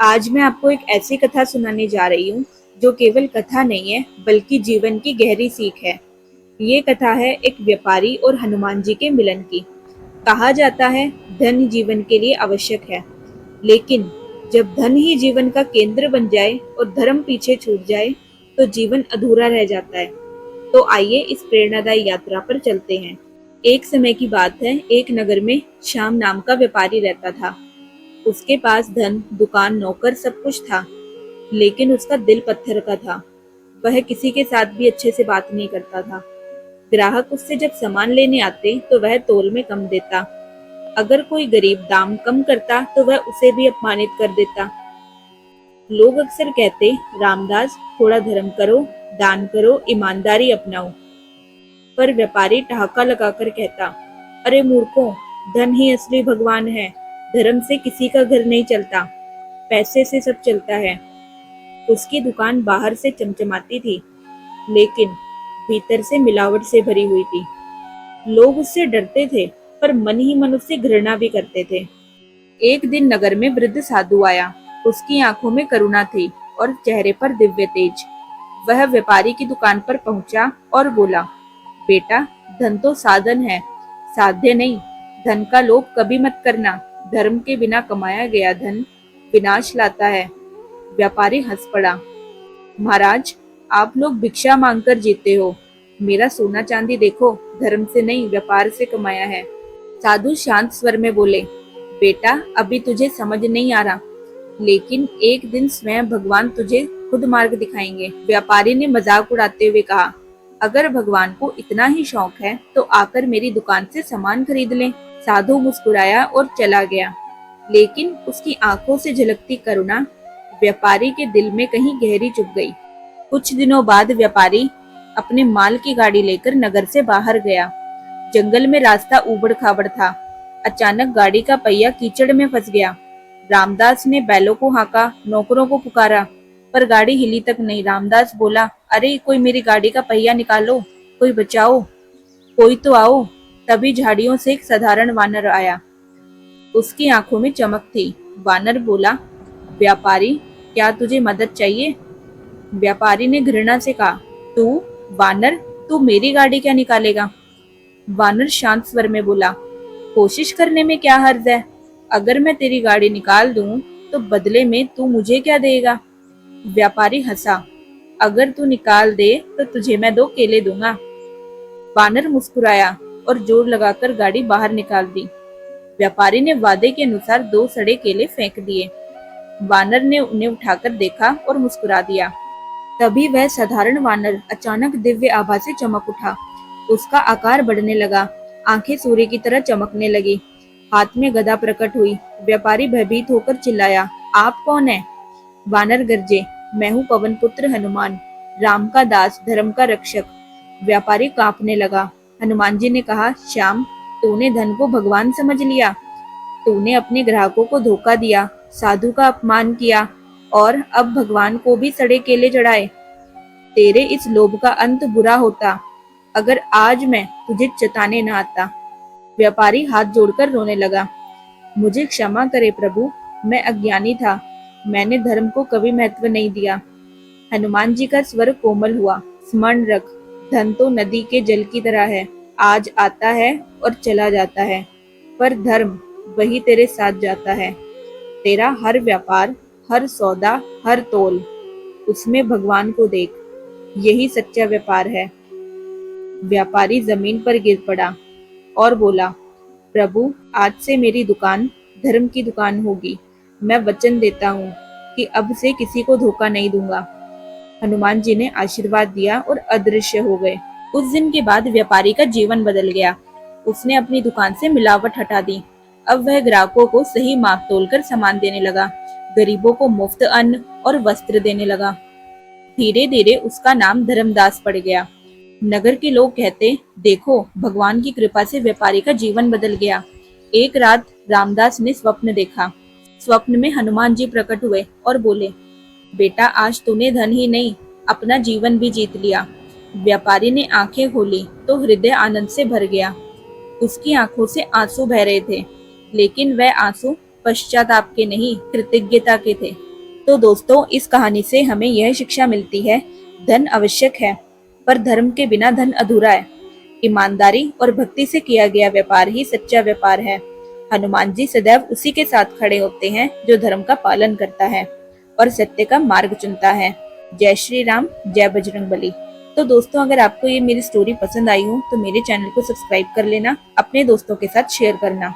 आज मैं आपको एक ऐसी कथा सुनाने जा रही हूँ जो केवल कथा नहीं है बल्कि जीवन की गहरी सीख है। ये कथा है एक व्यापारी और हनुमान जी के मिलन की। कहा जाता है धन जीवन के लिए आवश्यक है, लेकिन जब धन ही जीवन का केंद्र बन जाए और धर्म पीछे छूट जाए तो जीवन अधूरा रह जाता है। तो आइए इस प्रेरणादायी यात्रा पर चलते हैं। एक समय की बात है, एक नगर में श्याम नाम का व्यापारी रहता था। उसके पास धन, दुकान, नौकर सब कुछ था, लेकिन उसका दिल पत्थर का था। वह किसी के साथ भी अच्छे से बात नहीं करता था। ग्राहक उससे जब सामान लेने आते तो वह तोल में कम देता। अगर कोई गरीब दाम कम करता तो वह उसे भी अपमानित कर देता। लोग अक्सर कहते, रामदास थोड़ा धर्म करो, दान करो, ईमानदारी अपनाओ। पर व्यापारी ठहाका लगाकर कहता, अरे मूर्खों, धन ही असली भगवान है। धर्म से किसी का घर नहीं चलता, पैसे से सब चलता है। उसकी दुकान बाहर से चमचमाती थी, लेकिन भीतर से मिलावट से भरी हुई थी। लोग उससे डरते थे, पर मन ही मन उससे घृणा भी करते थे। एक दिन नगर में वृद्ध साधु आया। उसकी आंखों में करुणा थी और चेहरे पर दिव्य तेज। वह व्यापारी की दुकान पर पहुंचा और बोला, बेटा, धन तो साधन है, साध्य नहीं। धन का लोभ कभी मत करना। धर्म के बिना कमाया गया धन विनाश लाता है। व्यापारी हंस पड़ा, महाराज, आप लोग भिक्षा मांगकर जीते हो। मेरा सोना चांदी देखो, धर्म से नहीं व्यापार से कमाया है। साधु शांत स्वर में बोले, बेटा, अभी तुझे समझ नहीं आ रहा, लेकिन एक दिन स्वयं भगवान तुझे खुद मार्ग दिखाएंगे। व्यापारी ने मजाक उड़ाते हुए कहा, अगर भगवान को इतना ही शौक है तो आकर मेरी दुकान से सामान खरीद लें। साधु मुस्कुराया और चला गया, लेकिन उसकी आंखों से झलकती करुणा व्यापारी के दिल में कहीं गहरी चुभ गई। कुछ दिनों बाद व्यापारी अपने माल की गाड़ी लेकर नगर से बाहर गया। जंगल में रास्ता ऊबड़ खाबड़ था। अचानक गाड़ी का पहिया कीचड़ में फंस गया। रामदास ने बैलों को हाँका, नौकरों को पुकारा, पर गाड़ी हिली तक नहीं। रामदास बोला, अरे कोई मेरी गाड़ी का पहिया निकालो, कोई बचाओ, कोई तो आओ। तभी झाड़ियों से एक साधारण वानर आया। उसकी आंखों में चमक थी। वानर बोला, व्यापारी, क्या तुझे मदद चाहिए? व्यापारी ने घृणा से कहा, तू वानर, तू मेरी गाड़ी क्या निकालेगा? वानर शांत स्वर में बोला, कोशिश करने में क्या हर्ज है? अगर मैं तेरी गाड़ी निकाल दूं तो बदले में तू मुझे क्या देगा? व्यापारी हंसा, अगर तू निकाल दे तो तुझे मैं 2 केले दूंगा। वानर मुस्कुराया और जोर लगाकर गाड़ी बाहर निकाल दी। व्यापारी ने वादे के अनुसार 2 सड़े केले फेंक दिए। वानर ने उन्हें उठाकर देखा और मुस्कुरा दिया। तभी वह साधारण वानर अचानक दिव्य आभा से चमक उठा। उसका आकार बढ़ने लगा, आंखें सूर्य की तरह चमकने लगी, हाथ में गदा प्रकट हुई। व्यापारी भयभीत होकर चिल्लाया, आप कौन है? वानर गरजे, मैं हूँ पवन पुत्र हनुमान, राम का दास, धर्म का रक्षक। व्यापारी कांपने लगा। हनुमान जी ने कहा, श्याम, तूने धन को भगवान समझ लिया। तूने अपने ग्राहकों को धोखा दिया, साधु का अपमान किया और अब भगवान को भी सड़े केले चढ़ाए। तेरे इस लोभ का अंत बुरा होता अगर आज मैं तुझे चताने न आता। व्यापारी हाथ जोड़कर रोने लगा, मुझे क्षमा करे प्रभु, मैं अज्ञानी था, मैंने धर्म को कभी महत्व नहीं दिया। हनुमान जी का स्वर कोमल हुआ, स्मरण रख, धन तो नदी के जल की तरह है, आज आता है और चला जाता है, पर धर्म वही तेरे साथ जाता है। तेरा हर व्यापार, हर सौदा, हर तोल, उसमें भगवान को देख, यही सच्चा व्यापार है। व्यापारी जमीन पर गिर पड़ा और बोला, प्रभु, आज से मेरी दुकान धर्म की दुकान होगी। मैं वचन देता हूँ कि अब से किसी को धोखा नहीं दूंगा। हनुमान जी ने आशीर्वाद दिया और अदृश्य हो गए। उस दिन के बाद व्यापारी का जीवन बदल गया। उसने अपनी दुकान से मिलावट हटा दी। अब वह ग्राहकों को सही माप तोलकर सामान देने लगा, गरीबों को मुफ्त अन्न और वस्त्र देने लगा। धीरे धीरे उसका नाम धर्मदास पड़ गया। नगर के लोग कहते, देखो, भगवान की कृपा से व्यापारी का जीवन बदल गया। एक रात रामदास ने स्वप्न देखा। स्वप्न में हनुमान जी प्रकट हुए और बोले, बेटा, आज तूने धन ही नहीं, अपना जीवन भी जीत लिया। व्यापारी ने आंखें खोली तो हृदय आनंद से भर गया। उसकी आंखों से आंसू बह रहे थे, लेकिन वह आंसू पश्चाताप के नहीं, कृतज्ञता के थे। तो दोस्तों, इस कहानी से हमें यह शिक्षा मिलती है, धन आवश्यक है, पर धर्म के बिना धन अधूरा है। ईमानदारी और भक्ति से किया गया व्यापार ही सच्चा व्यापार है। हनुमान जी सदैव उसी के साथ खड़े होते हैं जो धर्म का पालन करता है और सत्य का मार्ग चुनता है। जय श्री राम, जय बजरंगबली। तो दोस्तों, अगर आपको ये मेरी स्टोरी पसंद आई हो तो मेरे चैनल को सब्सक्राइब कर लेना, अपने दोस्तों के साथ शेयर करना।